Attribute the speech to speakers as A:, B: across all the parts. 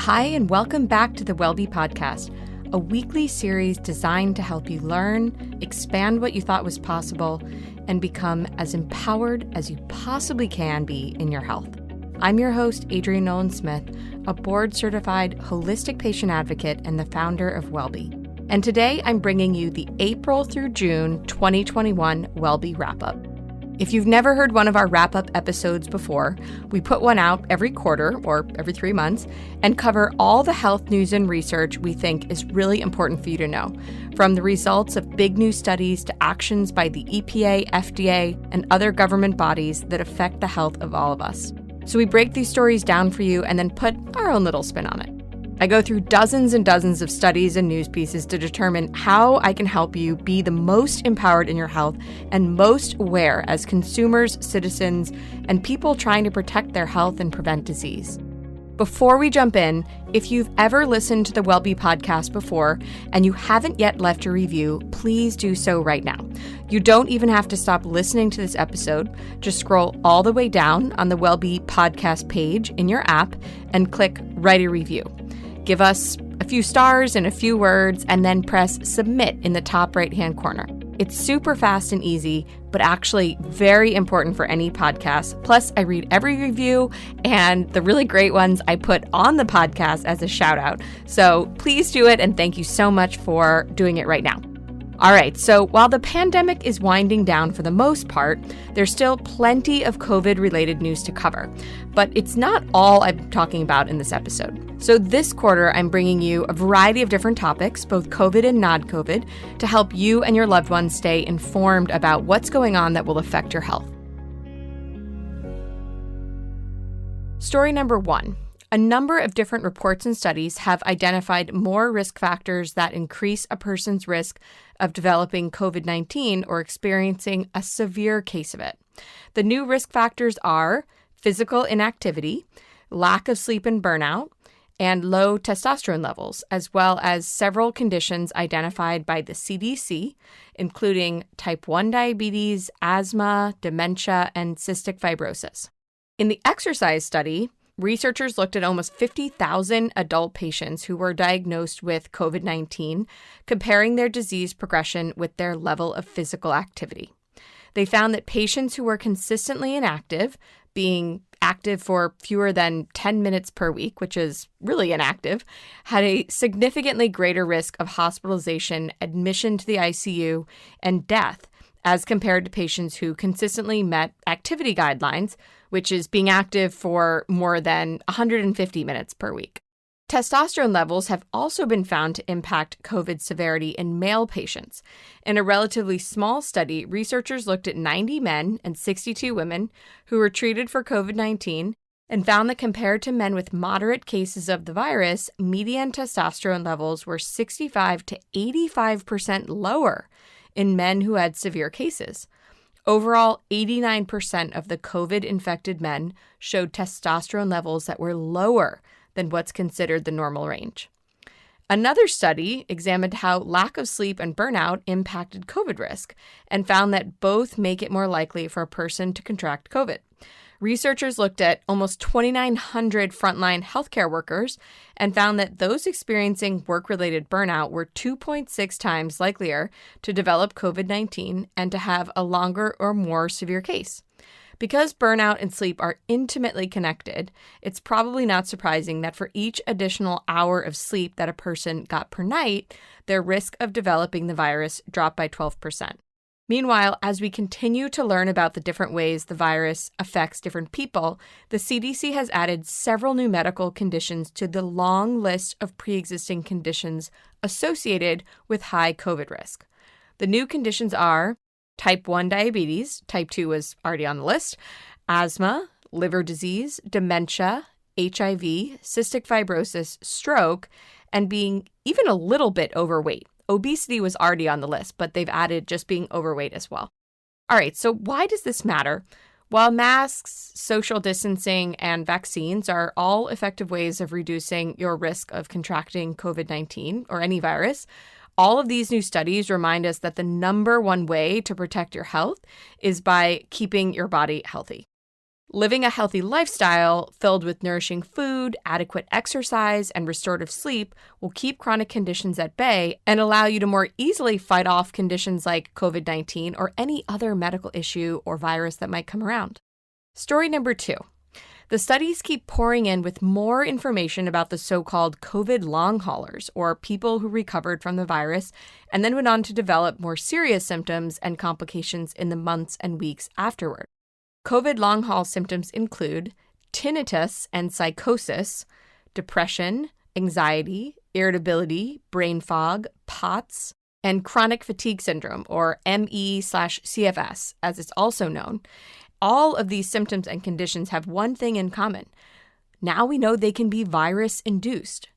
A: Hi, and welcome back to the Wellbe podcast, a weekly series designed to help you learn, expand what you thought was possible, and become as empowered as you possibly can be in your health. I'm your host, Nolan-Smith, a board-certified holistic patient advocate and the founder of Wellbe. And today I'm bringing you the April through June 2021 Wellbe Wrap-Up. If you've never heard one of our wrap-up episodes before, we put one out every quarter or every 3 months and cover all the health news and research we think is really important for you to know, from the results of big new studies to actions by the EPA, FDA, and other government bodies that affect the health of all of us. So we break these stories down for you and then put our own little spin on it. I go through dozens and dozens of studies and news pieces to determine how I can help you be the most empowered in your health and most aware as consumers, citizens, and people trying to protect their health and prevent disease. Before we jump in, if you've ever listened to the Wellbe podcast before and you haven't yet left a review, please do so right now. You don't even have to stop listening to this episode. Just scroll all the way down on the Wellbe podcast page in your app and click Write a Review. Give us a few stars and a few words, and then press submit in the top right-hand corner. It's super fast and easy, but actually very important for any podcast. Plus, I read every review, and the really great ones I put on the podcast as a shout out. So please do it, and thank you so much for doing it right now. All right, so while the pandemic is winding down for the most part, there's still plenty of COVID-related news to cover. But it's not all I'm talking about in this episode. So this quarter, I'm bringing you a variety of different topics, both COVID and non-COVID, to help you and your loved ones stay informed about what's going on that will affect your health. Story number 1. A number of different reports and studies have identified more risk factors that increase a person's risk of developing COVID-19 or experiencing a severe case of it. The new risk factors are physical inactivity, lack of sleep and burnout, and low testosterone levels, as well as several conditions identified by the CDC, including type 1 diabetes, asthma, dementia, and cystic fibrosis. In the exercise study, researchers looked at almost 50,000 adult patients who were diagnosed with COVID-19, comparing their disease progression with their level of physical activity. They found that patients who were consistently inactive, being active for fewer than 10 minutes per week, which is really inactive, had a significantly greater risk of hospitalization, admission to the ICU, and death as compared to patients who consistently met activity guidelines, which is being active for more than 150 minutes per week. Testosterone levels have also been found to impact COVID severity in male patients. In a relatively small study, researchers looked at 90 men and 62 women who were treated for COVID-19 and found that compared to men with moderate cases of the virus, median testosterone levels were 65 to 85% lower in men who had severe cases. Overall, 89% of the COVID-infected men showed testosterone levels that were lower than what's considered the normal range. Another study examined how lack of sleep and burnout impacted COVID risk and found that both make it more likely for a person to contract COVID. Researchers looked at almost 2,900 frontline healthcare workers and found that those experiencing work-related burnout were 2.6 times likelier to develop COVID-19 and to have a longer or more severe case. Because burnout and sleep are intimately connected, it's probably not surprising that for each additional hour of sleep that a person got per night, their risk of developing the virus dropped by 12%. Meanwhile, as we continue to learn about the different ways the virus affects different people, the CDC has added several new medical conditions to the long list of pre-existing conditions associated with high COVID risk. The new conditions are type 1 diabetes, type 2 was already on the list, asthma, liver disease, dementia, HIV, cystic fibrosis, stroke, and being even a little bit overweight. Obesity was already on the list, but they've added just being overweight as well. All right, so why does this matter? While masks, social distancing, and vaccines are all effective ways of reducing your risk of contracting COVID-19 or any virus, all of these new studies remind us that the number one way to protect your health is by keeping your body healthy. Living a healthy lifestyle filled with nourishing food, adequate exercise, and restorative sleep will keep chronic conditions at bay and allow you to more easily fight off conditions like COVID-19 or any other medical issue or virus that might come around. Story number 2. The studies keep pouring in with more information about the so-called COVID long haulers, or people who recovered from the virus and then went on to develop more serious symptoms and complications in the months and weeks afterward. COVID long haul symptoms include tinnitus and psychosis, depression, anxiety, irritability, brain fog, POTS, and chronic fatigue syndrome, or ME/CFS, as it's also known. All of these symptoms and conditions have one thing in common. Now we know they can be virus-induced.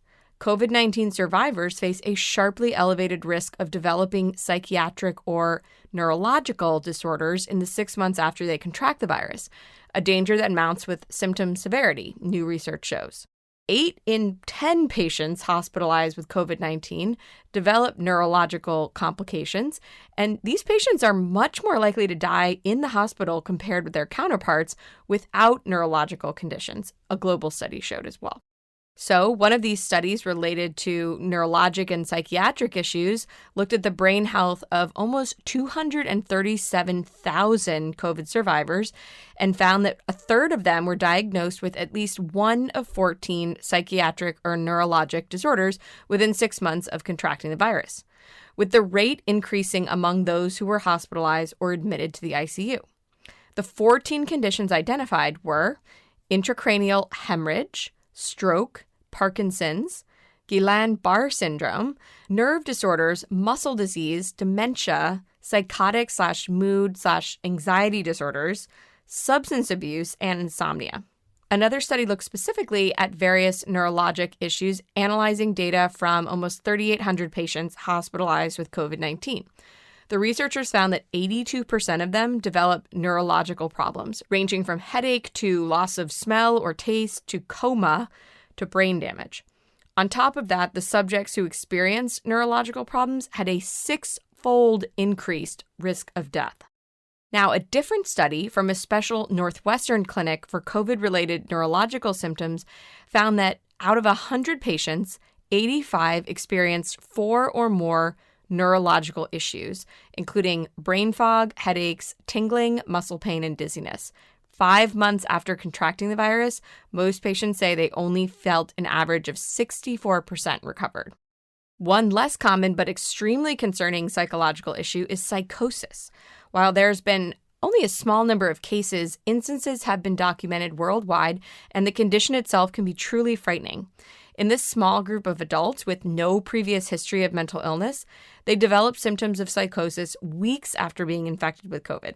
A: COVID-19 survivors face a sharply elevated risk of developing psychiatric or neurological disorders in the 6 months after they contract the virus, a danger that mounts with symptom severity, new research shows. 8 in 10 patients hospitalized with COVID-19 develop neurological complications, and these patients are much more likely to die in the hospital compared with their counterparts without neurological conditions, a global study showed as well. So one of these studies related to neurologic and psychiatric issues looked at the brain health of almost 237,000 COVID survivors and found that a third of them were diagnosed with at least one of 14 psychiatric or neurologic disorders within 6 months of contracting the virus, with the rate increasing among those who were hospitalized or admitted to the ICU. The 14 conditions identified were intracranial hemorrhage, stroke, Parkinson's, Guillain-Barré syndrome, nerve disorders, muscle disease, dementia, psychotic/mood/anxiety disorders, substance abuse, and insomnia. Another study looked specifically at various neurologic issues, analyzing data from almost 3,800 patients hospitalized with COVID-19. The researchers found that 82% of them developed neurological problems, ranging from headache to loss of smell or taste to coma to brain damage. On top of that, the subjects who experienced neurological problems had a 6-fold increased risk of death. Now, a different study from a special Northwestern clinic for COVID-related neurological symptoms found that out of 100 patients, 85 experienced 4 or more neurological issues, including brain fog, headaches, tingling, muscle pain, and dizziness. 5 months after contracting the virus, most patients say they only felt an average of 64% recovered. One less common but extremely concerning psychological issue is psychosis. While there's been only a small number of cases, instances have been documented worldwide, and the condition itself can be truly frightening. In this small group of adults with no previous history of mental illness, they develop symptoms of psychosis weeks after being infected with COVID.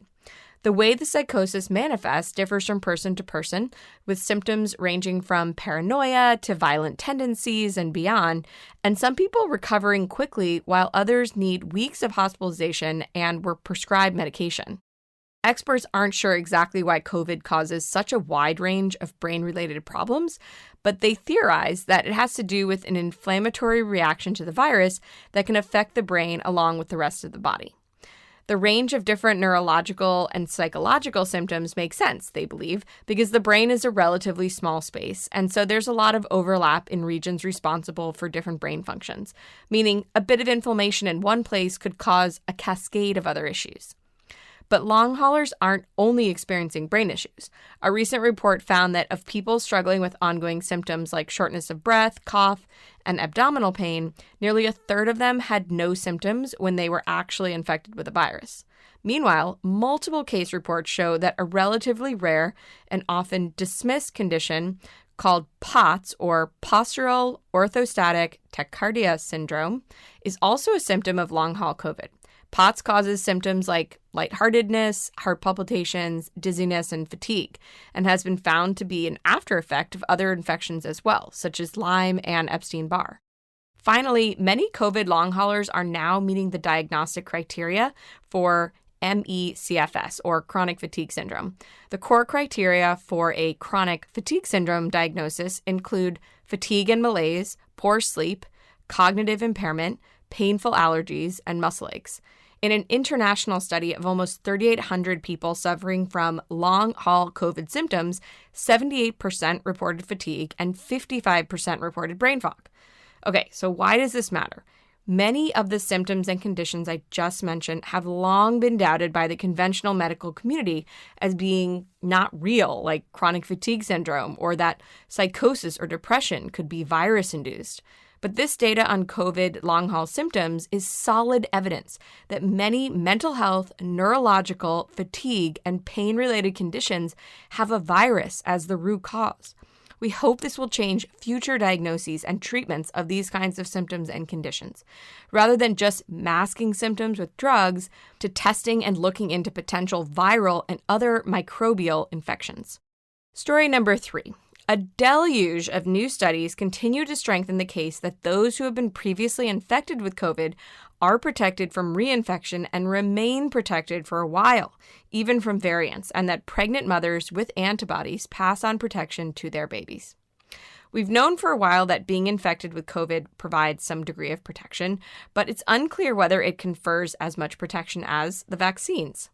A: The way the psychosis manifests differs from person to person, with symptoms ranging from paranoia to violent tendencies and beyond, and some people recovering quickly while others need weeks of hospitalization and were prescribed medication. Experts aren't sure exactly why COVID causes such a wide range of brain-related problems, but they theorize that it has to do with an inflammatory reaction to the virus that can affect the brain along with the rest of the body. The range of different neurological and psychological symptoms makes sense, they believe, because the brain is a relatively small space, and so there's a lot of overlap in regions responsible for different brain functions, meaning a bit of inflammation in one place could cause a cascade of other issues. But long haulers aren't only experiencing brain issues. A recent report found that of people struggling with ongoing symptoms like shortness of breath, cough, and abdominal pain, nearly a third of them had no symptoms when they were actually infected with the virus. Meanwhile, multiple case reports show that a relatively rare and often dismissed condition called POTS, or postural orthostatic tachycardia syndrome, is also a symptom of long-haul COVID. POTS causes symptoms like lightheartedness, heart palpitations, dizziness, and fatigue, and has been found to be an after effect of other infections as well, such as Lyme and Epstein-Barr. Finally, many COVID long haulers are now meeting the diagnostic criteria for ME/CFS, or chronic fatigue syndrome. The core criteria for a chronic fatigue syndrome diagnosis include fatigue and malaise, poor sleep, cognitive impairment, painful allergies, and muscle aches. In an international study of almost 3,800 people suffering from long-haul COVID symptoms, 78% reported fatigue and 55% reported brain fog. Okay, so why does this matter? Many of the symptoms and conditions I just mentioned have long been doubted by the conventional medical community as being not real, like chronic fatigue syndrome, or that psychosis or depression could be virus-induced. But this data on COVID long-haul symptoms is solid evidence that many mental health, neurological, fatigue, and pain-related conditions have a virus as the root cause. We hope this will change future diagnoses and treatments of these kinds of symptoms and conditions, rather than just masking symptoms with drugs to testing and looking into potential viral and other microbial infections. Story number 3. A deluge of new studies continue to strengthen the case that those who have been previously infected with COVID are protected from reinfection and remain protected for a while, even from variants, and that pregnant mothers with antibodies pass on protection to their babies. We've known for a while that being infected with COVID provides some degree of protection, but it's unclear whether it confers as much protection as the vaccines.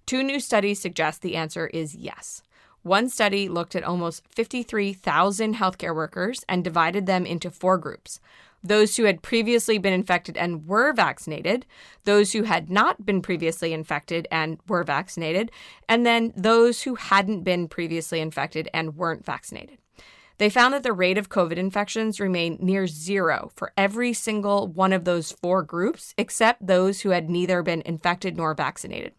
A: 2 new studies suggest the answer is yes. One study looked at almost 53,000 healthcare workers and divided them into 4 groups: those who had previously been infected and were vaccinated, those who had not been previously infected and were vaccinated, and then those who hadn't been previously infected and weren't vaccinated. They found that the rate of COVID infections remained near zero for every single one of those 4 groups, except those who had neither been infected nor vaccinated,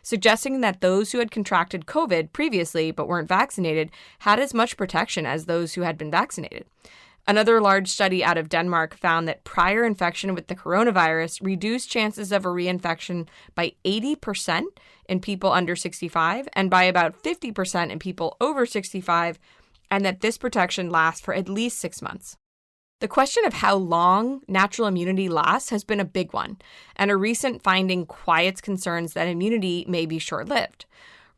A: suggesting that those who had contracted COVID previously but weren't vaccinated had as much protection as those who had been vaccinated. Another large study out of Denmark found that prior infection with the coronavirus reduced chances of a reinfection by 80% in people under 65 and by about 50% in people over 65, and that this protection lasts for at least 6 months. The question of how long natural immunity lasts has been a big one, and a recent finding quiets concerns that immunity may be short-lived.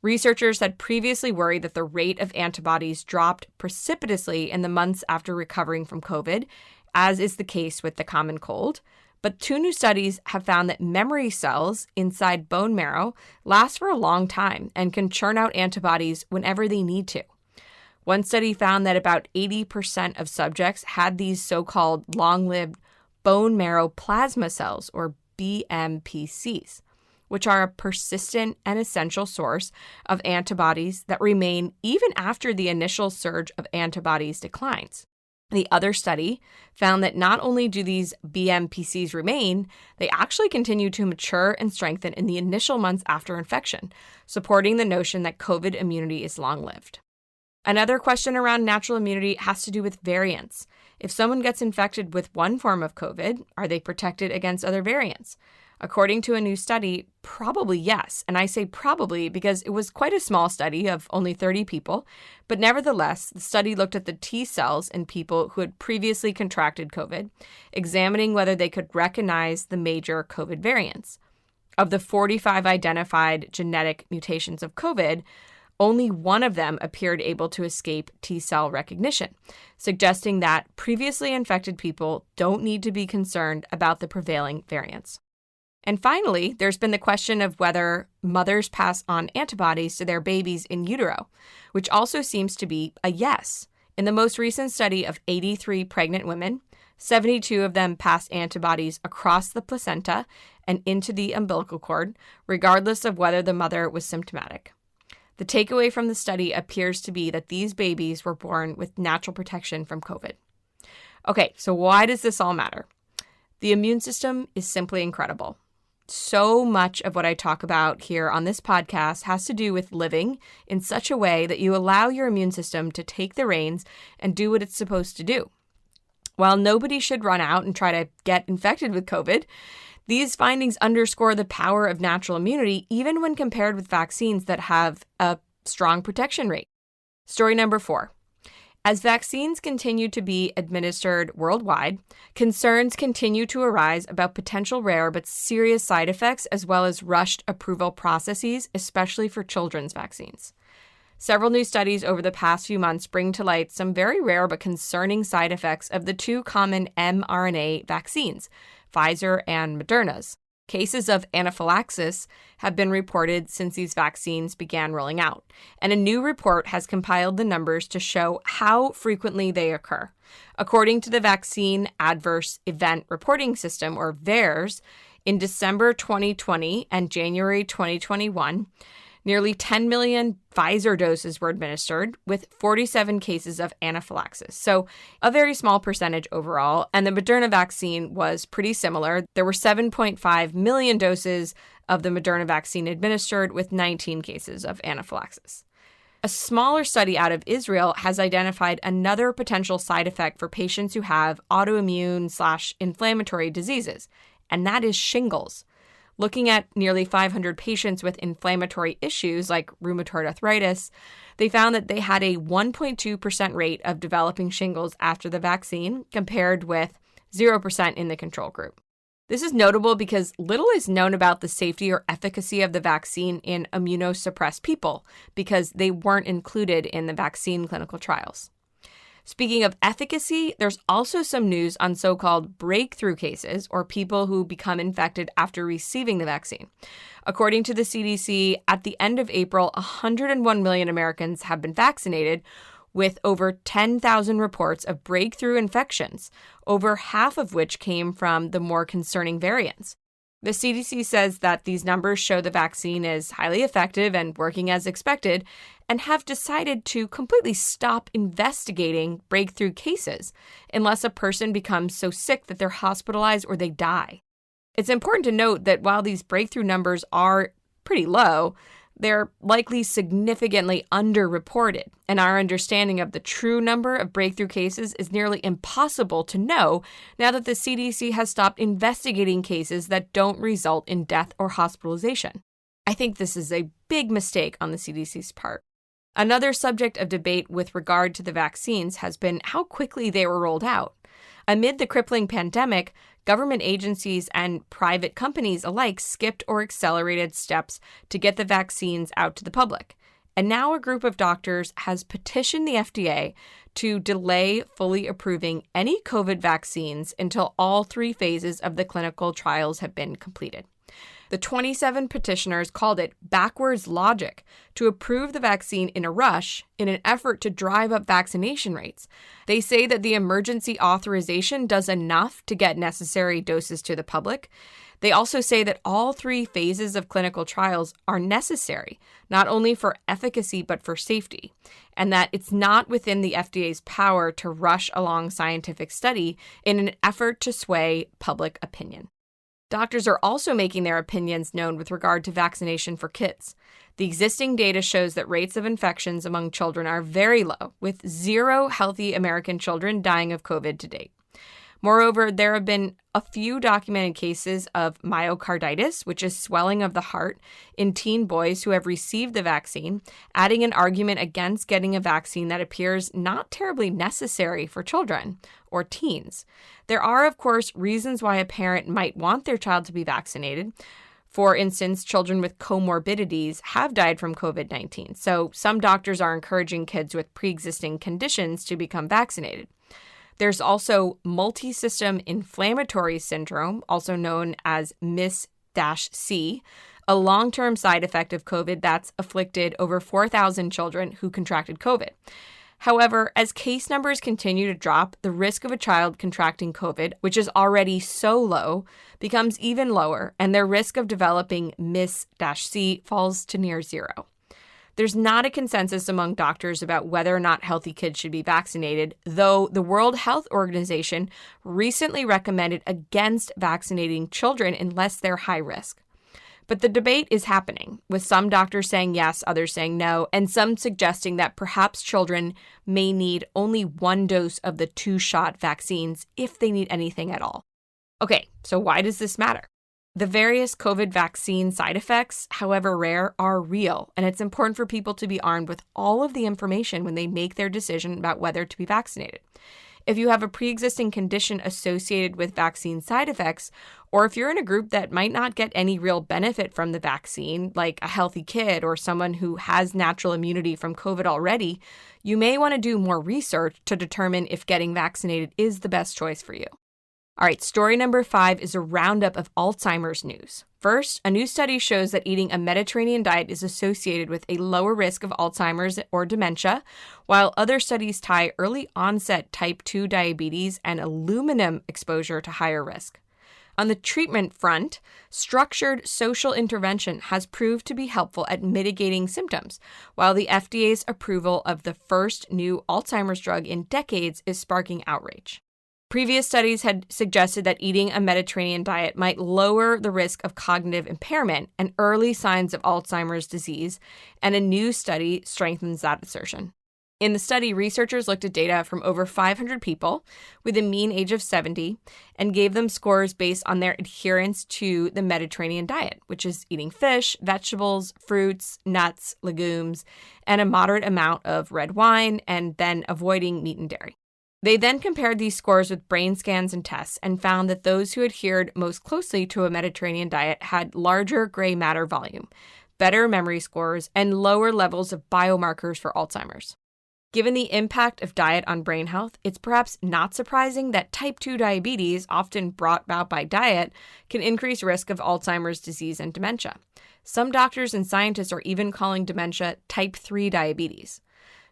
A: Researchers had previously worried that the rate of antibodies dropped precipitously in the months after recovering from COVID, as is the case with the common cold. But 2 new studies have found that memory cells inside bone marrow last for a long time and can churn out antibodies whenever they need to. One study found that about 80% of subjects had these so-called long-lived bone marrow plasma cells, or BMPCs, which are a persistent and essential source of antibodies that remain even after the initial surge of antibodies declines. The other study found that not only do these BMPCs remain, they actually continue to mature and strengthen in the initial months after infection, supporting the notion that COVID immunity is long-lived. Another question around natural immunity has to do with variants. If someone gets infected with one form of COVID, are they protected against other variants? According to a new study, probably yes. And I say probably because it was quite a small study of only 30 people. But nevertheless, the study looked at the T cells in people who had previously contracted COVID, examining whether they could recognize the major COVID variants. Of the 45 identified genetic mutations of COVID, only one of them appeared able to escape T-cell recognition, suggesting that previously infected people don't need to be concerned about the prevailing variants. And finally, there's been the question of whether mothers pass on antibodies to their babies in utero, which also seems to be a yes. In the most recent study of 83 pregnant women, 72 of them passed antibodies across the placenta and into the umbilical cord, regardless of whether the mother was symptomatic. The takeaway from the study appears to be that these babies were born with natural protection from COVID. Okay, so why does this all matter? The immune system is simply incredible. So much of what I talk about here on this podcast has to do with living in such a way that you allow your immune system to take the reins and do what it's supposed to do. While nobody should run out and try to get infected with COVID, these findings underscore the power of natural immunity, even when compared with vaccines that have a strong protection rate. Story number 4. As vaccines continue to be administered worldwide, concerns continue to arise about potential rare but serious side effects as well as rushed approval processes, especially for children's vaccines. Several new studies over the past few months bring to light some very rare but concerning side effects of the 2 common mRNA vaccines, Pfizer and Moderna's. Cases of anaphylaxis have been reported since these vaccines began rolling out, and a new report has compiled the numbers to show how frequently they occur. According to the Vaccine Adverse Event Reporting System, or VAERS, in December 2020 and January 2021, nearly 10 million Pfizer doses were administered, with 47 cases of anaphylaxis. So a very small percentage overall, and the Moderna vaccine was pretty similar. There were 7.5 million doses of the Moderna vaccine administered, with 19 cases of anaphylaxis. A smaller study out of Israel has identified another potential side effect for patients who have autoimmune/inflammatory diseases, and that is shingles. Looking at nearly 500 patients with inflammatory issues like rheumatoid arthritis, they found that they had a 1.2% rate of developing shingles after the vaccine, compared with 0% in the control group. This is notable because little is known about the safety or efficacy of the vaccine in immunosuppressed people, because they weren't included in the vaccine clinical trials. Speaking of efficacy, there's also some news on so-called breakthrough cases, or people who become infected after receiving the vaccine. According to the CDC, at the end of April, 101 million Americans have been vaccinated, with over 10,000 reports of breakthrough infections, over half of which came from the more concerning variants. The CDC says that these numbers show the vaccine is highly effective and working as expected, and have decided to completely stop investigating breakthrough cases unless a person becomes so sick that they're hospitalized or they die. It's important to note that while these breakthrough numbers are pretty low, they're likely significantly underreported, and our understanding of the true number of breakthrough cases is nearly impossible to know now that the CDC has stopped investigating cases that don't result in death or hospitalization. I think this is a big mistake on the CDC's part. Another subject of debate with regard to the vaccines has been how quickly they were rolled out. Amid the crippling pandemic, government agencies and private companies alike skipped or accelerated steps to get the vaccines out to the public. And now a group of doctors has petitioned the FDA to delay fully approving any COVID vaccines until all 3 phases of the clinical trials have been completed. The 27 petitioners called it backwards logic to approve the vaccine in a rush in an effort to drive up vaccination rates. They say that the emergency authorization does enough to get necessary doses to the public. They also say that all 3 phases of clinical trials are necessary, not only for efficacy but for safety, and that it's not within the FDA's power to rush along scientific study in an effort to sway public opinion. Doctors are also making their opinions known with regard to vaccination for kids. The existing data shows that rates of infections among children are very low, with 0 healthy American children dying of COVID to date. Moreover, there have been a few documented cases of myocarditis, which is swelling of the heart, in teen boys who have received the vaccine, adding an argument against getting a vaccine that appears not terribly necessary for children or teens. There are, of course, reasons why a parent might want their child to be vaccinated. For instance, children with comorbidities have died from COVID-19, so some doctors are encouraging kids with pre-existing conditions to become vaccinated. There's also multi-system inflammatory syndrome, also known as MIS-C, a long-term side effect of COVID that's afflicted over 4,000 children who contracted COVID. However, as case numbers continue to drop, the risk of a child contracting COVID, which is already so low, becomes even lower, and their risk of developing MIS-C falls to near 0. There's not a consensus among doctors about whether or not healthy kids should be vaccinated, though the World Health Organization recently recommended against vaccinating children unless they're high risk. But the debate is happening, with some doctors saying yes, others saying no, and some suggesting that perhaps children may need only 1 dose of the 2-shot vaccines if they need anything at all. Okay, so why does this matter? The various COVID vaccine side effects, however rare, are real, and it's important for people to be armed with all of the information when they make their decision about whether to be vaccinated. If you have a pre-existing condition associated with vaccine side effects, or if you're in a group that might not get any real benefit from the vaccine, like a healthy kid or someone who has natural immunity from COVID already, you may want to do more research to determine if getting vaccinated is the best choice for you. All right, story number 5 is a roundup of Alzheimer's news. First, a new study shows that eating a Mediterranean diet is associated with a lower risk of Alzheimer's or dementia, while other studies tie early onset type 2 diabetes and aluminum exposure to higher risk. On the treatment front, structured social intervention has proved to be helpful at mitigating symptoms, while the FDA's approval of the first new Alzheimer's drug in decades is sparking outrage. Previous studies had suggested that eating a Mediterranean diet might lower the risk of cognitive impairment and early signs of Alzheimer's disease, and a new study strengthens that assertion. In the study, researchers looked at data from over 500 people with a mean age of 70 and gave them scores based on their adherence to the Mediterranean diet, which is eating fish, vegetables, fruits, nuts, legumes, and a moderate amount of red wine, and then avoiding meat and dairy. They then compared these scores with brain scans and tests and found that those who adhered most closely to a Mediterranean diet had larger gray matter volume, better memory scores, and lower levels of biomarkers for Alzheimer's. Given the impact of diet on brain health, it's perhaps not surprising that type 2 diabetes, often brought about by diet, can increase risk of Alzheimer's disease and dementia. Some doctors and scientists are even calling dementia type 3 diabetes.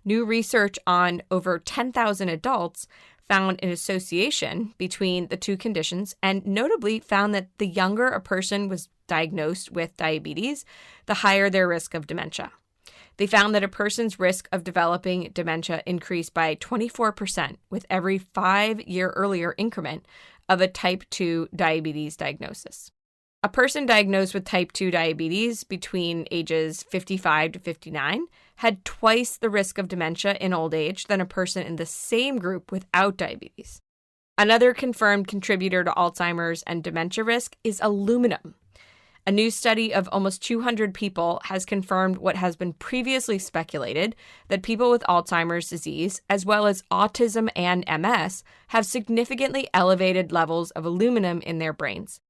A: New research on over 10,000 adults found an association between the two conditions and notably found that the younger a person was diagnosed with diabetes, the higher their risk of dementia. They found that a person's risk of developing dementia increased by 24% with every 5-year earlier increment of a type 2 diabetes diagnosis. A person diagnosed with type 2 diabetes between ages 55 to 59 had twice the risk of dementia in old age than a person in the same group without diabetes. Another confirmed contributor to Alzheimer's and dementia risk is aluminum. A new study of almost 200 people has confirmed what has been previously speculated, that people with Alzheimer's disease, as well as autism and MS, have significantly elevated levels of aluminum in their brains.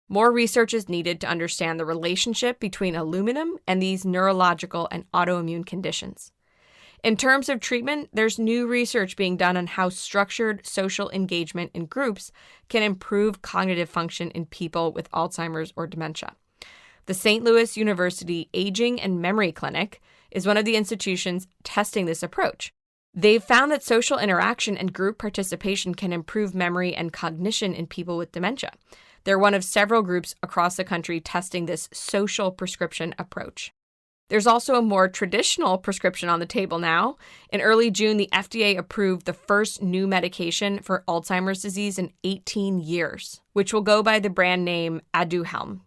A: More research is needed to understand the relationship between aluminum and these neurological and autoimmune conditions. In terms of treatment, there's new research being done on how structured social engagement in groups can improve cognitive function in people with Alzheimer's or dementia. The St. Louis University Aging and Memory Clinic is one of the institutions testing this approach. They've found that social interaction and group participation can improve memory and cognition in people with dementia. They're one of several groups across the country testing this social prescription approach. There's also a more traditional prescription on the table now. In early June, the FDA approved the first new medication for Alzheimer's disease in 18 years, which will go by the brand name Aduhelm.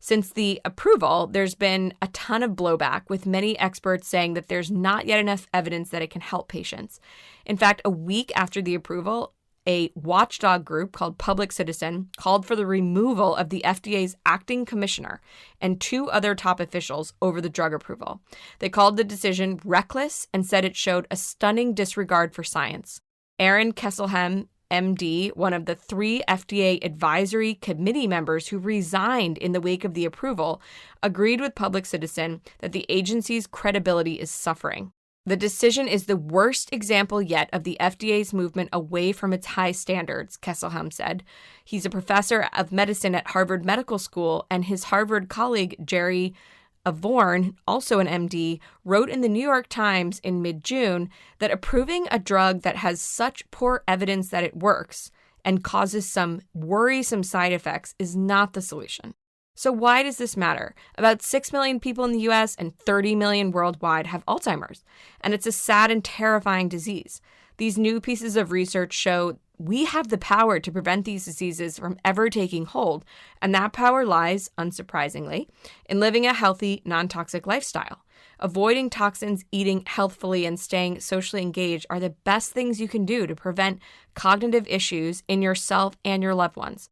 A: Since the approval, there's been a ton of blowback, with many experts saying that there's not yet enough evidence that it can help patients. In fact, a week after the approval, a watchdog group called Public Citizen called for the removal of the FDA's acting commissioner and 2 other top officials over the drug approval. They called the decision reckless and said it showed a stunning disregard for science. Aaron Kesselheim, MD, one of the 3 FDA advisory committee members who resigned in the wake of the approval, agreed with Public Citizen that the agency's credibility is suffering. The decision is the worst example yet of the FDA's movement away from its high standards, Kesselheim said. He's a professor of medicine at Harvard Medical School, and his Harvard colleague, Jerry Avorn, also an MD, wrote in the New York Times in mid-June that approving a drug that has such poor evidence that it works and causes some worrisome side effects is not the solution. So why does this matter? About 6 million people in the U.S. and 30 million worldwide have Alzheimer's, and it's a sad and terrifying disease. These new pieces of research show we have the power to prevent these diseases from ever taking hold, and that power lies, unsurprisingly, in living a healthy, non-toxic lifestyle. Avoiding toxins, eating healthfully, and staying socially engaged are the best things you can do to prevent cognitive issues in yourself and your loved ones.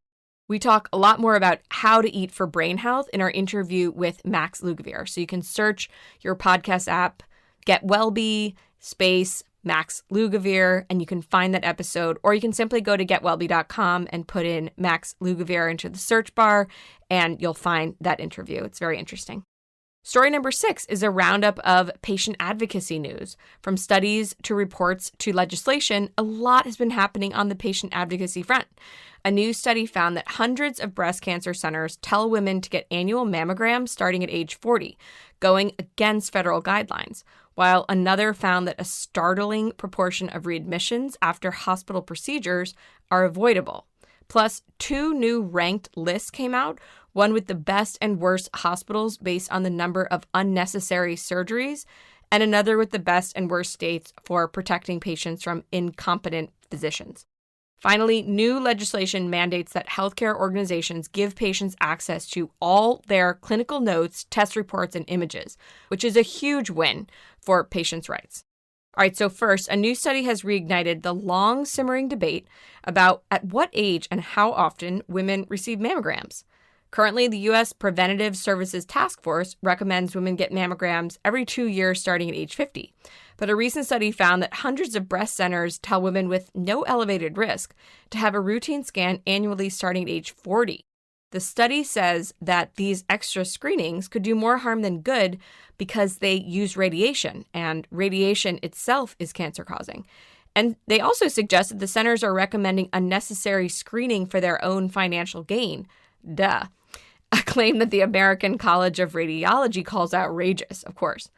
A: We talk a lot more about how to eat for brain health in our interview with Max Lugavere. So you can search your podcast app, getwellbe, space, Max Lugavere, and you can find that episode, or you can simply go to getwellbe.com and put in Max Lugavere into the search bar, and you'll find that interview. It's very interesting. Story number 6 is a roundup of patient advocacy news. From studies to reports to legislation, a lot has been happening on the patient advocacy front. A new study found that hundreds of breast cancer centers tell women to get annual mammograms starting at age 40, going against federal guidelines, while another found that a startling proportion of readmissions after hospital procedures are avoidable. Plus, 2 new ranked lists came out, one with the best and worst hospitals based on the number of unnecessary surgeries, and another with the best and worst states for protecting patients from incompetent physicians. Finally, new legislation mandates that healthcare organizations give patients access to all their clinical notes, test reports, and images, which is a huge win for patients' rights. All right, so first, a new study has reignited the long-simmering debate about at what age and how often women receive mammograms. Currently, the U.S. Preventative Services Task Force recommends women get mammograms every 2 years starting at age 50. But a recent study found that hundreds of breast centers tell women with no elevated risk to have a routine scan annually starting at age 40. The study says that these extra screenings could do more harm than good because they use radiation, and radiation itself is cancer-causing. And they also suggest that the centers are recommending unnecessary screening for their own financial gain. Duh. A claim that the American College of Radiology calls outrageous, of course.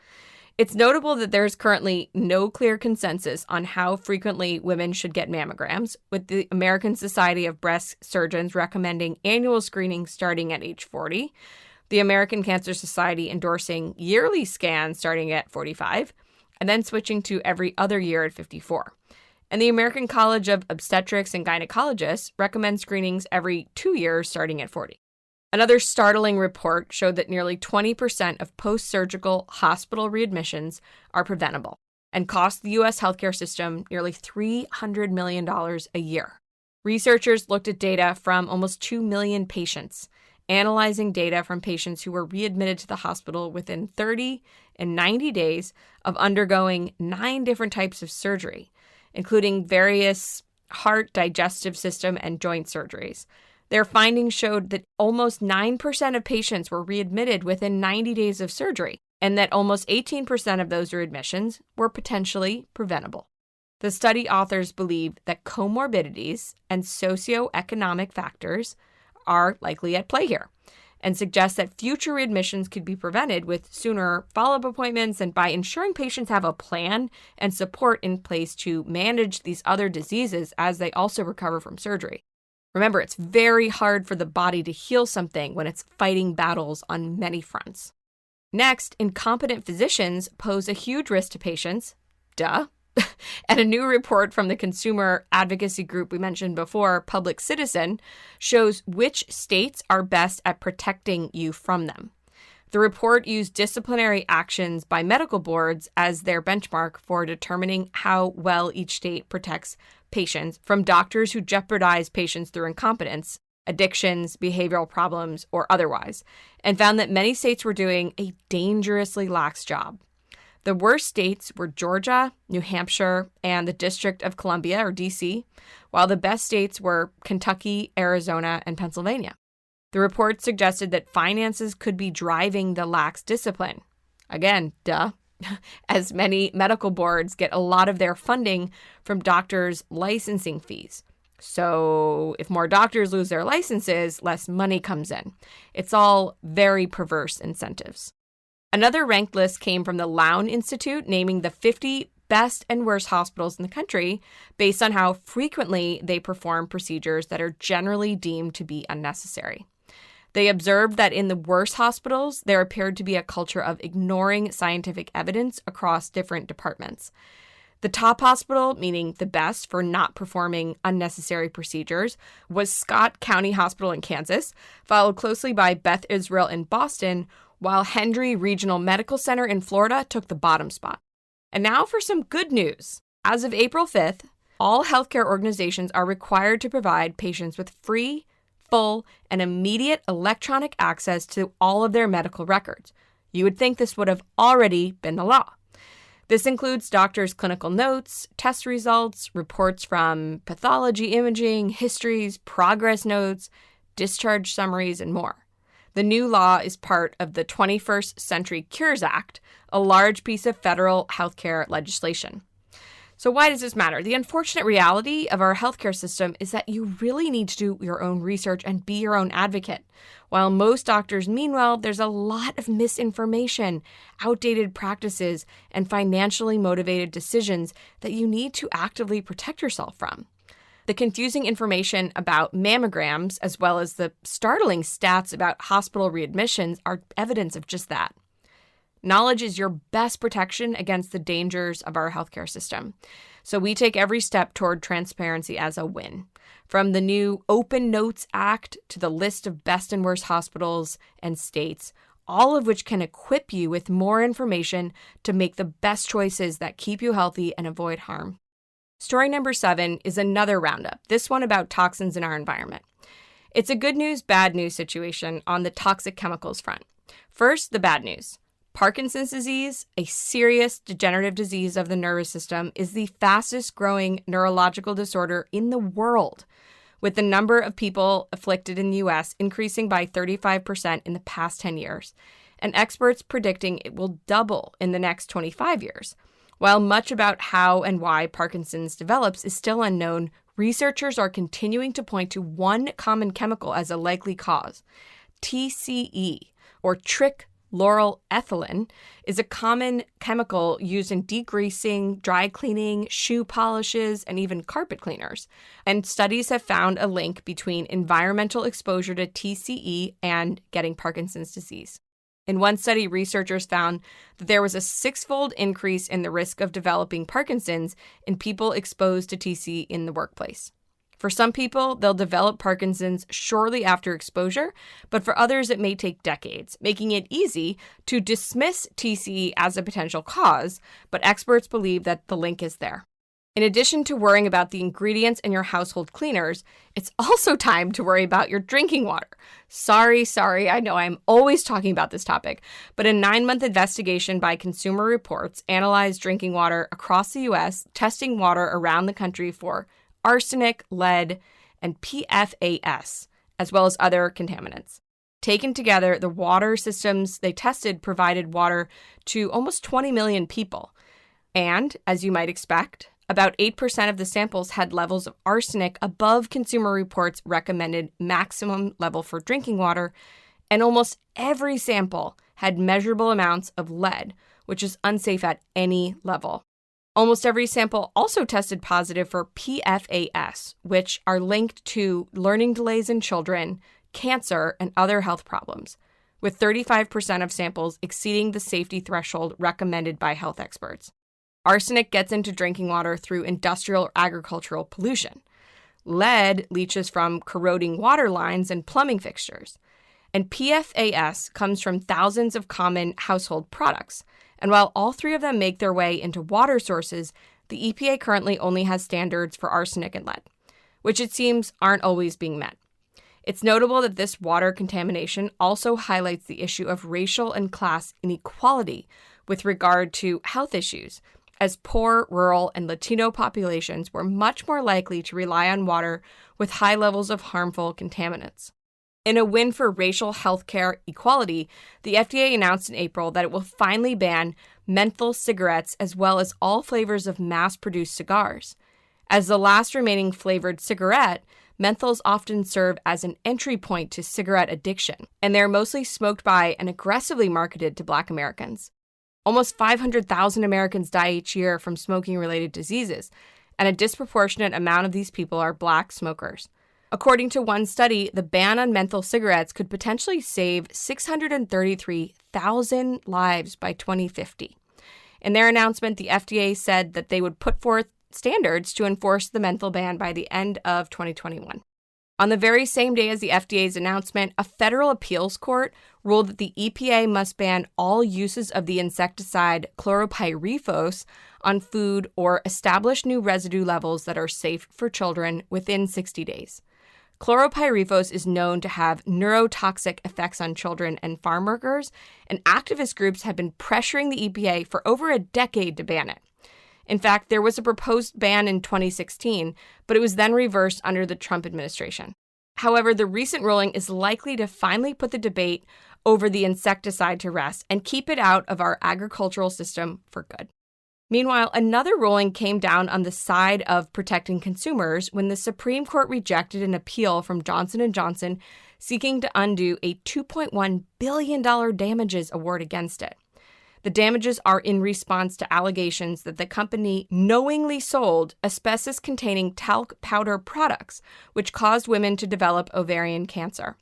A: It's notable that there's currently no clear consensus on how frequently women should get mammograms, with the American Society of Breast Surgeons recommending annual screening starting at age 40, the American Cancer Society endorsing yearly scans starting at 45, and then switching to every other year at 54. And the American College of Obstetrics and Gynecologists recommends screenings every 2 years starting at 40. Another startling report showed that nearly 20% of post-surgical hospital readmissions are preventable and cost the U.S. healthcare system nearly $300 million a year. Researchers looked at data from almost 2 million patients, analyzing data from patients who were readmitted to the hospital within 30 and 90 days of undergoing 9 different types of surgery, including various heart, digestive system, and joint surgeries. Their findings showed that almost 9% of patients were readmitted within 90 days of surgery, and that almost 18% of those readmissions were potentially preventable. The study authors believe that comorbidities and socioeconomic factors are likely at play here, and suggest that future readmissions could be prevented with sooner follow-up appointments and by ensuring patients have a plan and support in place to manage these other diseases as they also recover from surgery. Remember, it's very hard for the body to heal something when it's fighting battles on many fronts. Next, incompetent physicians pose a huge risk to patients. Duh. And a new report from the consumer advocacy group we mentioned before, Public Citizen, shows which states are best at protecting you from them. The report used disciplinary actions by medical boards as their benchmark for determining how well each state protects patients from doctors who jeopardize patients through incompetence, addictions, behavioral problems, or otherwise, and found that many states were doing a dangerously lax job. The worst states were Georgia, New Hampshire, and the District of Columbia, or D.C., while the best states were Kentucky, Arizona, and Pennsylvania. The report suggested that finances could be driving the lax discipline. Again, duh, as many medical boards get a lot of their funding from doctors' licensing fees. So if more doctors lose their licenses, less money comes in. It's all very perverse incentives. Another ranked list came from the Lown Institute, naming the 50 best and worst hospitals in the country based on how frequently they perform procedures that are generally deemed to be unnecessary. They observed that in the worst hospitals, there appeared to be a culture of ignoring scientific evidence across different departments. The top hospital, meaning the best for not performing unnecessary procedures, was Scott County Hospital in Kansas, followed closely by Beth Israel in Boston, while Hendry Regional Medical Center in Florida took the bottom spot. And now for some good news. As of April 5th, all healthcare organizations are required to provide patients with free, full, and immediate electronic access to all of their medical records. You would think this would have already been the law. This includes doctors' clinical notes, test results, reports from pathology imaging, histories, progress notes, discharge summaries, and more. The new law is part of the 21st Century Cures Act, a large piece of federal healthcare legislation. So why does this matter? The unfortunate reality of our healthcare system is that you really need to do your own research and be your own advocate. While most doctors mean well, there's a lot of misinformation, outdated practices, and financially motivated decisions that you need to actively protect yourself from. The confusing information about mammograms, as well as the startling stats about hospital readmissions, are evidence of just that. Knowledge is your best protection against the dangers of our healthcare system. So we take every step toward transparency as a win. From the new Open Notes Act to the list of best and worst hospitals and states, all of which can equip you with more information to make the best choices that keep you healthy and avoid harm. Story number 7 is another roundup, this one about toxins in our environment. It's a good news, bad news situation on the toxic chemicals front. First, the bad news. Parkinson's disease, a serious degenerative disease of the nervous system, is the fastest growing neurological disorder in the world, with the number of people afflicted in the U.S. increasing by 35% in the past 10 years, and experts predicting it will double in the next 25 years. While much about how and why Parkinson's develops is still unknown, researchers are continuing to point to one common chemical as a likely cause. TCE, or trichloroethylene, is a common chemical used in degreasing, dry cleaning, shoe polishes, and even carpet cleaners. And studies have found a link between environmental exposure to TCE and getting Parkinson's disease. In one study, researchers found that there was a 6-fold increase in the risk of developing Parkinson's in people exposed to TCE in the workplace. For some people, they'll develop Parkinson's shortly after exposure, but for others, it may take decades, making it easy to dismiss TCE as a potential cause, but experts believe that the link is there. In addition to worrying about the ingredients in your household cleaners, it's also time to worry about your drinking water. Sorry, I know I'm always talking about this topic, but a 9-month investigation by Consumer Reports analyzed drinking water across the U.S., testing water around the country for arsenic, lead, and PFAS, as well as other contaminants. Taken together, the water systems they tested provided water to almost 20 million people. And, as you might expect, about 8% of the samples had levels of arsenic above Consumer Reports' recommended maximum level for drinking water, and almost every sample had measurable amounts of lead, which is unsafe at any level. Almost every sample also tested positive for PFAS, which are linked to learning delays in children, cancer, and other health problems, with 35% of samples exceeding the safety threshold recommended by health experts. Arsenic gets into drinking water through industrial or agricultural pollution. Lead leaches from corroding water lines and plumbing fixtures. And PFAS comes from thousands of common household products. And while all 3 of them make their way into water sources, the EPA currently only has standards for arsenic and lead, which it seems aren't always being met. It's notable that this water contamination also highlights the issue of racial and class inequality with regard to health issues, as poor, rural, and Latino populations were much more likely to rely on water with high levels of harmful contaminants. In a win for racial healthcare equality, the FDA announced in April that it will finally ban menthol cigarettes as well as all flavors of mass-produced cigars. As the last remaining flavored cigarette, menthols often serve as an entry point to cigarette addiction, and they're mostly smoked by and aggressively marketed to Black Americans. Almost 500,000 Americans die each year from smoking-related diseases, and a disproportionate amount of these people are Black smokers. According to one study, the ban on menthol cigarettes could potentially save 633,000 lives by 2050. In their announcement, the FDA said that they would put forth standards to enforce the menthol ban by the end of 2021. On the very same day as the FDA's announcement, a federal appeals court ruled that the EPA must ban all uses of the insecticide chlorpyrifos on food or establish new residue levels that are safe for children within 60 days. Chlorpyrifos is known to have neurotoxic effects on children and farm workers, and activist groups have been pressuring the EPA for over a decade to ban it. In fact, there was a proposed ban in 2016, but it was then reversed under the Trump administration. However, the recent ruling is likely to finally put the debate over the insecticide to rest and keep it out of our agricultural system for good. Meanwhile, another ruling came down on the side of protecting consumers when the Supreme Court rejected an appeal from Johnson & Johnson seeking to undo a $2.1 billion damages award against it. The damages are in response to allegations that the company knowingly sold asbestos-containing talc powder products, which caused women to develop ovarian cancer.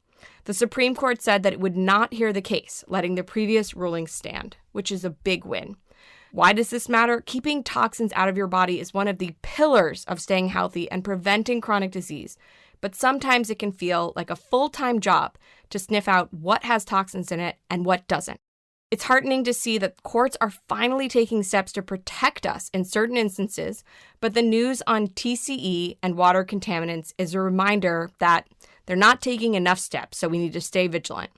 A: The Supreme Court said that it would not hear the case, letting the previous ruling stand, which is a big win. Why does this matter? Keeping toxins out of your body is one of the pillars of staying healthy and preventing chronic disease, but sometimes it can feel like a full-time job to sniff out what has toxins in it and what doesn't. It's heartening to see that courts are finally taking steps to protect us in certain instances, but the news on TCE and water contaminants is a reminder that they're not taking enough steps, so we need to stay vigilant.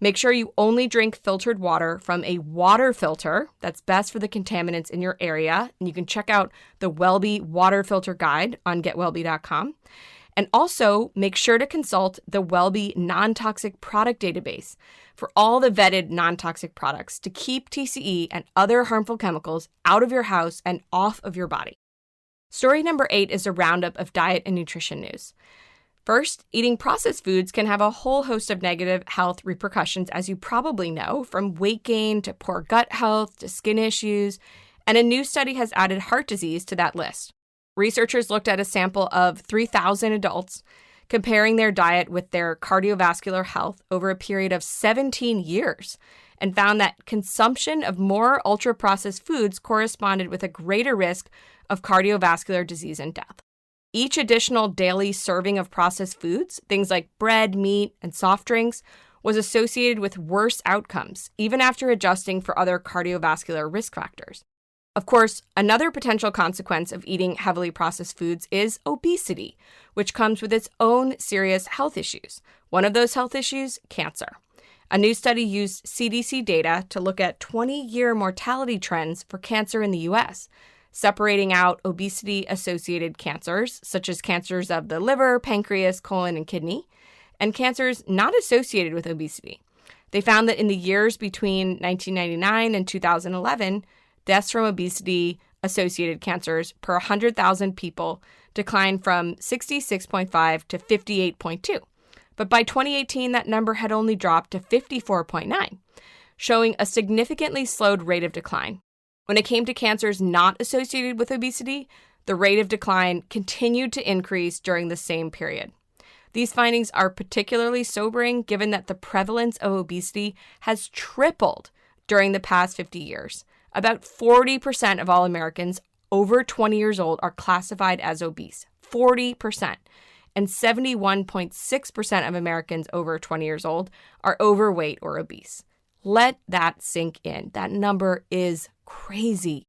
A: Make sure you only drink filtered water from a water filter that's best for the contaminants in your area, and you can check out the Wellbe Water Filter Guide on getwellbe.com. And also, make sure to consult the Wellbe Non-Toxic Product Database for all the vetted non-toxic products to keep TCE and other harmful chemicals out of your house and off of your body. Story number 8 is a roundup of diet and nutrition news. First, eating processed foods can have a whole host of negative health repercussions, as you probably know, from weight gain to poor gut health to skin issues, and a new study has added heart disease to that list. Researchers looked at a sample of 3,000 adults, comparing their diet with their cardiovascular health over a period of 17 years, and found that consumption of more ultra-processed foods corresponded with a greater risk of cardiovascular disease and death. Each additional daily serving of processed foods, things like bread, meat, and soft drinks, was associated with worse outcomes, even after adjusting for other cardiovascular risk factors. Of course, another potential consequence of eating heavily processed foods is obesity, which comes with its own serious health issues. One of those health issues, cancer. A new study used CDC data to look at 20-year mortality trends for cancer in the U.S., separating out obesity-associated cancers, such as cancers of the liver, pancreas, colon, and kidney, and cancers not associated with obesity. They found that in the years between 1999 and 2011, deaths from obesity-associated cancers per 100,000 people declined from 66.5 to 58.2. But by 2018, that number had only dropped to 54.9, showing a significantly slowed rate of decline. When it came to cancers not associated with obesity, the rate of decline continued to increase during the same period. These findings are particularly sobering given that the prevalence of obesity has tripled during the past 50 years. About 40% of all Americans over 20 years old are classified as obese. 40%. And 71.6% of Americans over 20 years old are overweight or obese. Let that sink in. That number is crazy.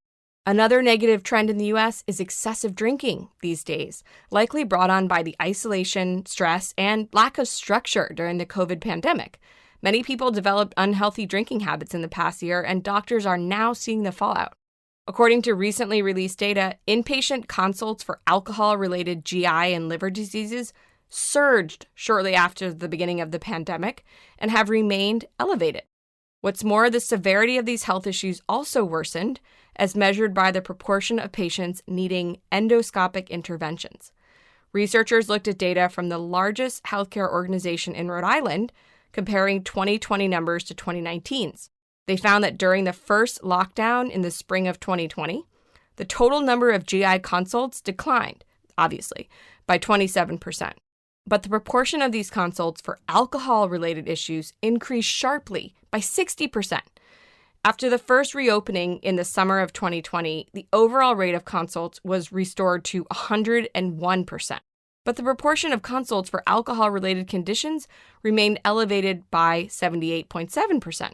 A: Another negative trend in the U.S. is excessive drinking these days, likely brought on by the isolation, stress, and lack of structure during the COVID pandemic. Many people developed unhealthy drinking habits in the past year, and doctors are now seeing the fallout. According to recently released data, inpatient consults for alcohol-related GI and liver diseases surged shortly after the beginning of the pandemic and have remained elevated. What's more, the severity of these health issues also worsened, as measured by the proportion of patients needing endoscopic interventions. Researchers looked at data from the largest healthcare organization in Rhode Island, comparing 2020 numbers to 2019's. They found that during the first lockdown in the spring of 2020, the total number of GI consults declined, obviously, by 27%. But the proportion of these consults for alcohol-related issues increased sharply by 60%. After the first reopening in the summer of 2020, the overall rate of consults was restored to 101%. But the proportion of consults for alcohol-related conditions remained elevated by 78.7%.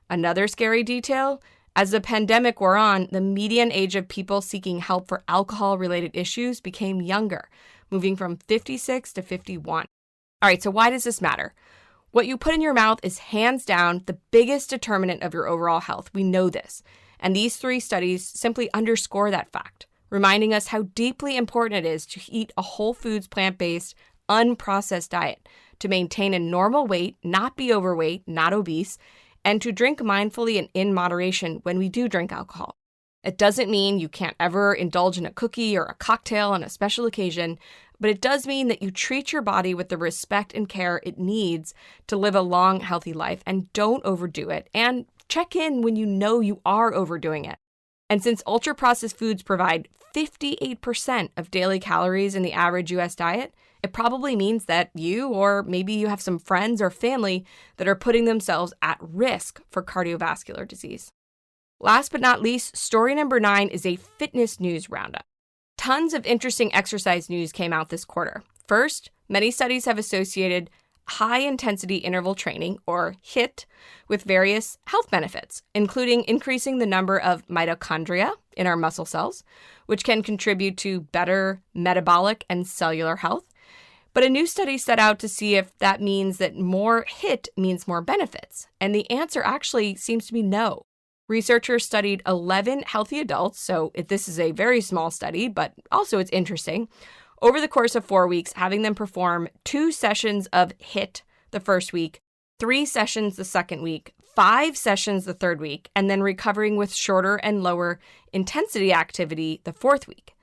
A: Another scary detail, as the pandemic wore on, the median age of people seeking help for alcohol-related issues became younger, moving from 56 to 51. All right, so why does this matter? What you put in your mouth is hands down the biggest determinant of your overall health. We know this. And these 3 studies simply underscore that fact, reminding us how deeply important it is to eat a whole foods, plant-based, unprocessed diet to maintain a normal weight, not be overweight, not obese, and to drink mindfully and in moderation when we do drink alcohol. It doesn't mean you can't ever indulge in a cookie or a cocktail on a special occasion, but it does mean that you treat your body with the respect and care it needs to live a long, healthy life, and don't overdo it, and check in when you know you are overdoing it. And since ultra-processed foods provide 58% of daily calories in the average U.S. diet, it probably means that you, or maybe you have some friends or family that are putting themselves at risk for cardiovascular disease. Last but not least, story number 9 is a fitness news roundup. Tons of interesting exercise news came out this quarter. First, many studies have associated high-intensity interval training, or HIIT, with various health benefits, including increasing the number of mitochondria in our muscle cells, which can contribute to better metabolic and cellular health. But a new study set out to see if that means that more HIIT means more benefits, and the answer actually seems to be no. Researchers studied 11 healthy adults, so this is a very small study, but also it's interesting, over the course of 4 weeks, having them perform 2 sessions of HIIT the first week, 3 sessions the second week, 5 sessions the third week, and then recovering with shorter and lower intensity activity the fourth week.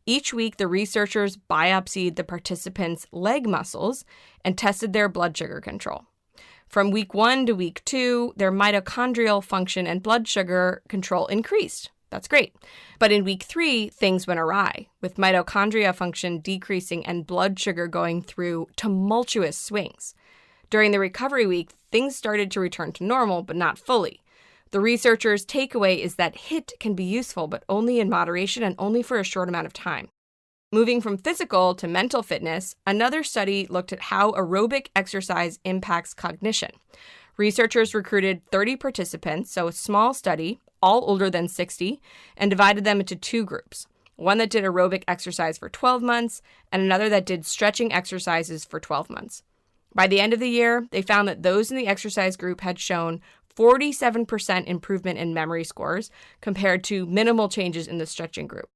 A: Each week, the researchers biopsied the participants' leg muscles and tested their blood sugar control. From week 1 to week 2, their mitochondrial function and blood sugar control increased. That's great. But in week 3, things went awry, with mitochondria function decreasing and blood sugar going through tumultuous swings. During the recovery week, things started to return to normal, but not fully. The researchers' takeaway is that HIIT can be useful, but only in moderation and only for a short amount of time. Moving from physical to mental fitness, another study looked at how aerobic exercise impacts cognition. Researchers recruited 30 participants, so a small study, all older than 60, and divided them into 2 groups. One that did aerobic exercise for 12 months and another that did stretching exercises for 12 months. By the end of the year, they found that those in the exercise group had shown 47% improvement in memory scores compared to minimal changes in the stretching group.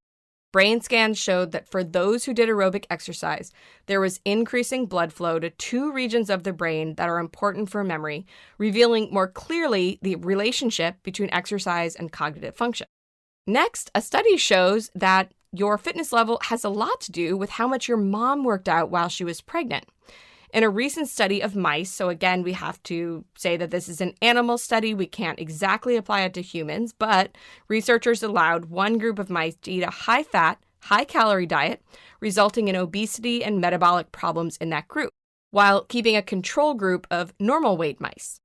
A: Brain scans showed that for those who did aerobic exercise, there was increasing blood flow to 2 regions of the brain that are important for memory, revealing more clearly the relationship between exercise and cognitive function. Next, a study shows that your fitness level has a lot to do with how much your mom worked out while she was pregnant. In a recent study of mice, so again, we have to say that this is an animal study, we can't exactly apply it to humans, but researchers allowed one group of mice to eat a high-fat, high-calorie diet, resulting in obesity and metabolic problems in that group, while keeping a control group of normal weight mice.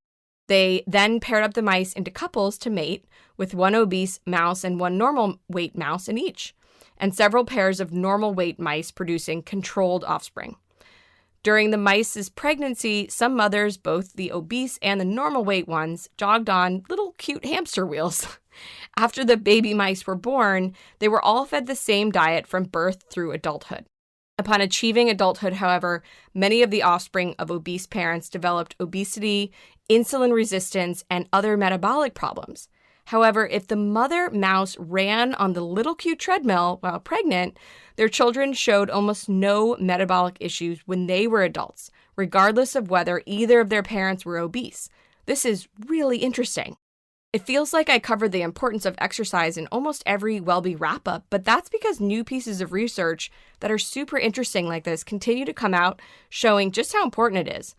A: They then paired up the mice into couples to mate, with one obese mouse and one normal weight mouse in each, and several pairs of normal weight mice producing controlled offspring. During the mice's pregnancy, some mothers, both the obese and the normal weight ones, jogged on little cute hamster wheels. After the baby mice were born, they were all fed the same diet from birth through adulthood. Upon achieving adulthood, however, many of the offspring of obese parents developed obesity, insulin resistance, and other metabolic problems. However, if the mother mouse ran on the little cute treadmill while pregnant, their children showed almost no metabolic issues when they were adults, regardless of whether either of their parents were obese. This is really interesting. It feels like I covered the importance of exercise in almost every WellBe wrap-up, but that's because new pieces of research that are super interesting like this continue to come out, showing just how important it is.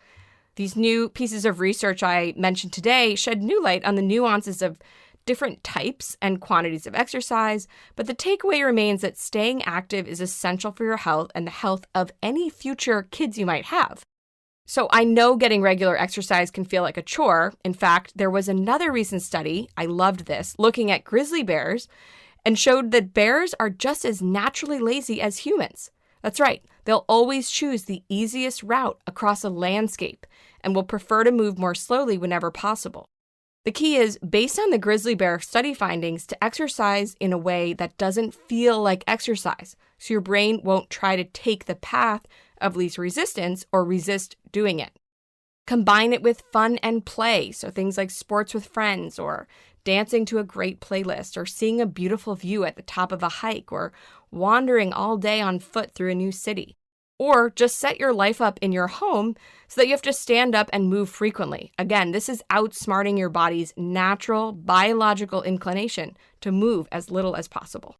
A: These new pieces of research I mentioned today shed new light on the nuances of different types and quantities of exercise, but the takeaway remains that staying active is essential for your health and the health of any future kids you might have. So I know getting regular exercise can feel like a chore. In fact, there was another recent study, I loved this, looking at grizzly bears and showed that bears are just as naturally lazy as humans. That's right, they'll always choose the easiest route across a landscape and will prefer to move more slowly whenever possible. The key is, based on the grizzly bear study findings, to exercise in a way that doesn't feel like exercise, so your brain won't try to take the path of least resistance or resist doing it. Combine it with fun and play, so things like sports with friends or dancing to a great playlist or seeing a beautiful view at the top of a hike or wandering all day on foot through a new city. Or just set your life up in your home so that you have to stand up and move frequently. Again, this is outsmarting your body's natural biological inclination to move as little as possible.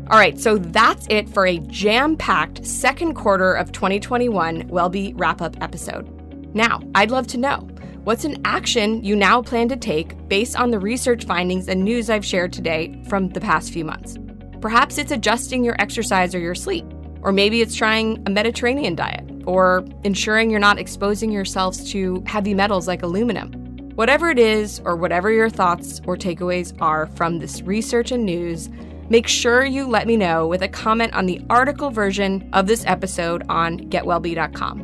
A: All right, so that's it for a jam-packed second quarter of 2021 WellBe wrap-up episode. Now, I'd love to know, what's an action you now plan to take based on the research findings and news I've shared today from the past few months? Perhaps it's adjusting your exercise or your sleep, or maybe it's trying a Mediterranean diet, or ensuring you're not exposing yourselves to heavy metals like aluminum. Whatever it is, or whatever your thoughts or takeaways are from this research and news, make sure you let me know with a comment on the article version of this episode on getwellbe.com,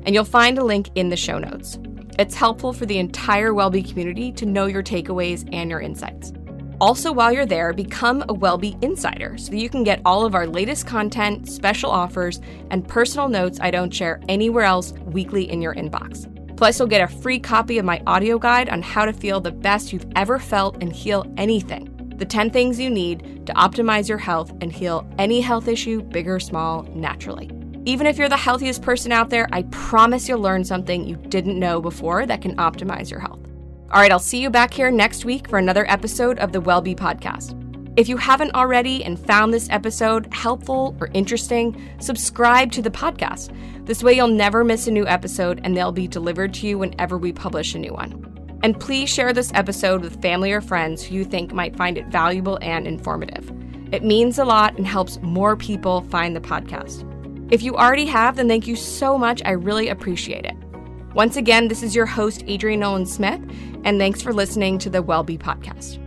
A: and you'll find a link in the show notes. It's helpful for the entire WellBe community to know your takeaways and your insights. Also, while you're there, become a WellBe insider so that you can get all of our latest content, special offers, and personal notes I don't share anywhere else weekly in your inbox. Plus, you'll get a free copy of my audio guide on how to feel the best you've ever felt and heal anything. The 10 things you need to optimize your health and heal any health issue, big or small, naturally. Even if you're the healthiest person out there, I promise you'll learn something you didn't know before that can optimize your health. All right, I'll see you back here next week for another episode of the WellBe Podcast. If you haven't already and found this episode helpful or interesting, subscribe to the podcast. This way you'll never miss a new episode and they'll be delivered to you whenever we publish a new one. And please share this episode with family or friends who you think might find it valuable and informative. It means a lot and helps more people find the podcast. If you already have, then thank you so much. I really appreciate it. Once again, this is your host, Adrienne Nolan-Smith, and thanks for listening to the WellBe Podcast.